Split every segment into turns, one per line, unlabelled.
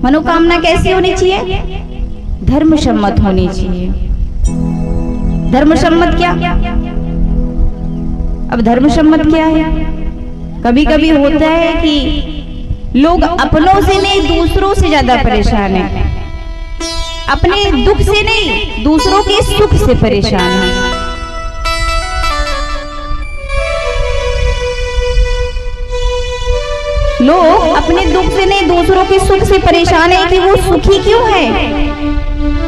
मनोकामना कैसी होनी चाहिए? धर्म सम्मत होनी चाहिए। धर्म सम्मत क्या? अब धर्म सम्मत क्या है? कभी कभी होता है कि लोग अपनों से नहीं दूसरों से ज्यादा परेशान हैं। अपने दुख से नहीं दूसरों के सुख से परेशान हैं। लोग अपने दुख से नहीं दूसरों के सुख से परेशान है कि वो सुखी क्यों है,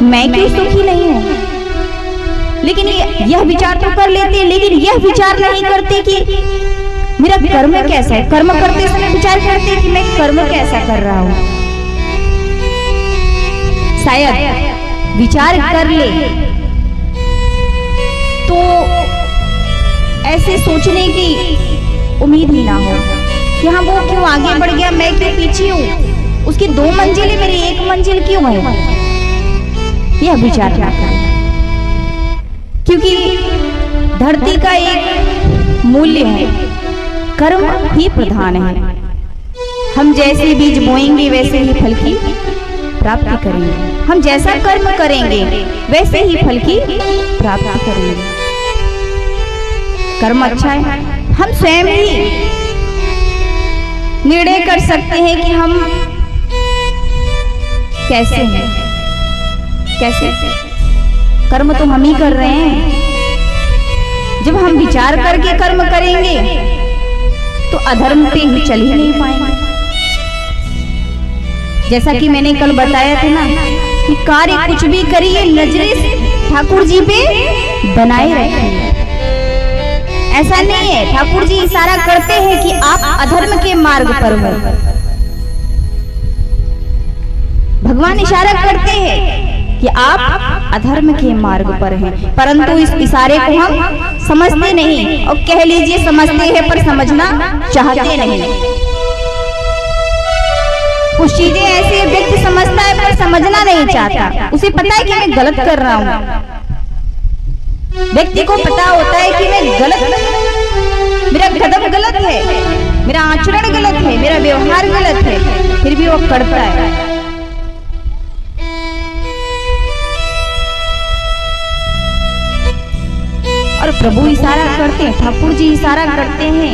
मैं क्यों सुखी नहीं हूं। लेकिन यह विचार तो कर लेते हैं, लेकिन यह विचार नहीं करते कि मेरा कर्म कैसा है। कर्म करते समय विचार करते कि मैं कर्म कैसा कर रहा हूं। शायद विचार कर ले तो ऐसे सोचने की उम्मीद ही ना हो कि हाँ वो क्यों आगे बढ़ गया, मैं क्यों पीछे हूँ, उसकी 2 मंजिलें मेरी 1 मंजिल क्यों है, यह विचार ना करें। क्योंकि धरती का एक मूल्य है, कर्म ही प्रधान है। हम जैसे बीज बोएंगे वैसे ही फल की प्राप्ति करेंगे। हम जैसा कर्म करेंगे वैसे ही फल की प्राप्ति करेंगे। कर्म अच्छा है, हम स्वयं ही निर्णय कर सकते हैं कि हम कैसे हैं। कैसे? कर्म तो हम ही कर रहे हैं। जब हम विचार करके कर्म करेंगे तो अधर्म पे ही चल ही नहीं पाएंगे। जैसा कि मैंने कल बताया था ना कि कार्य कुछ भी करिए नजरे ठाकुर जी पे बनाए रखिए। ऐसा नहीं है, ठाकुर जी इशारा करते हैं कि आप अधर्म के मार्ग पर हो। भगवान इशारा करते हैं कि आप अधर्म के मार्ग पर हैं, परंतु इस इशारे को हम समझते नहीं, और कह लीजिए समझते हैं पर समझना चाहते नहीं। कुछ चीजें ऐसे व्यक्ति समझता है पर समझना नहीं चाहता। उसे पता है कि मैं गलत कर रहा हूँ। व्यक्ति को पता होता है कि मैं गलत, मेरा कदम गलत है, मेरा आचरण गलत है, मेरा व्यवहार गलत है, फिर भी वो करता है। और प्रभु इशारा करते हैं, ठाकुर जी इशारा करते हैं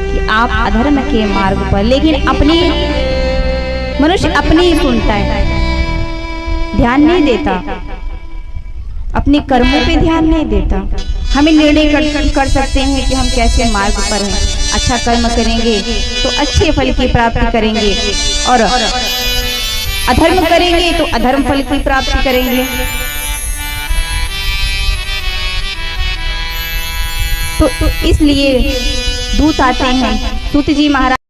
कि आप अधर्म के मार्ग पर। लेकिन अपनी मनुष्य अपनी ही सुनता है, ध्यान नहीं देता, अपने कर्मों पे ध्यान नहीं देता। हमें निर्णय कर सकते हैं कि हम कैसे मार्ग पर हैं। अच्छा कर्म करेंगे तो अच्छे फल की प्राप्ति करेंगे, और अधर्म करेंगे तो अधर्म फल की प्राप्ति करेंगे। तो इसलिए दूत आते हैं, सूत जी महाराज